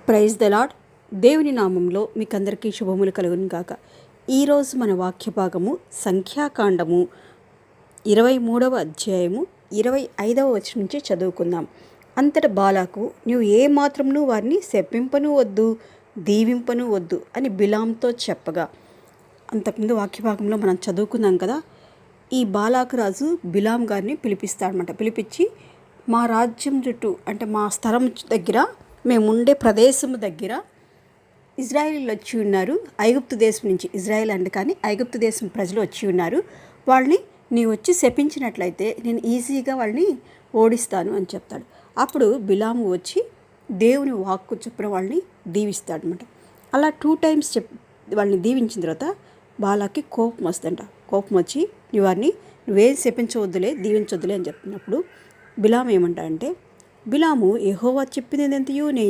Praise the lord. దేవుని నామంలో మీకందరికీ శుభములు కలుగును గాక. ఈరోజు మన వాక్య భాగము సంఖ్యాకాండము 23వ అధ్యాయము 25వ వచనం నుంచి చదువుకుందాం. అంతట బాలాకు, నీవు ఏ మాత్రమును వారిని శపింపను వద్దు, దీవింపను వద్దు అని బిలాంతో చెప్పగా, అంతకుముందు వాక్య భాగంలో మనం చదువుకున్నాం కదా. ఈ బాలాకు రాజు బిలాం గారిని పిలిపిస్తాడనమాట. పిలిపించి, మా రాజ్యం చుట్టూ అంటే మా స్థలం దగ్గర, మేముండే ప్రదేశము దగ్గర ఇజ్రాయేలీలు వచ్చి ఉన్నారు. ఐగుప్తు దేశం నుంచి, ఇజ్రాయేల్ అంటే కానీ ఐగుప్తు దేశం ప్రజలు వచ్చి ఉన్నారు. వాళ్ళని నీవు వచ్చి శపించినట్లయితే నేను ఈజీగా వాళ్ళని ఓడిస్తాను అని చెప్తాడు. అప్పుడు బిలాము వచ్చి దేవుని వాక్కు చొప్పున వాళ్ళని దీవిస్తాడనమాట. అలా 2 times వాళ్ళని దీవించిన తర్వాత బాలాకి కోపం వస్తుందంట. కోపం వచ్చి వారిని నువ్వేం శపించవద్దులే, దీవించవద్దులే అని చెప్తున్నప్పుడు బిలాము ఏమంటాడంటే, బిలాము యెహోవా చెప్పినదంతయు నేను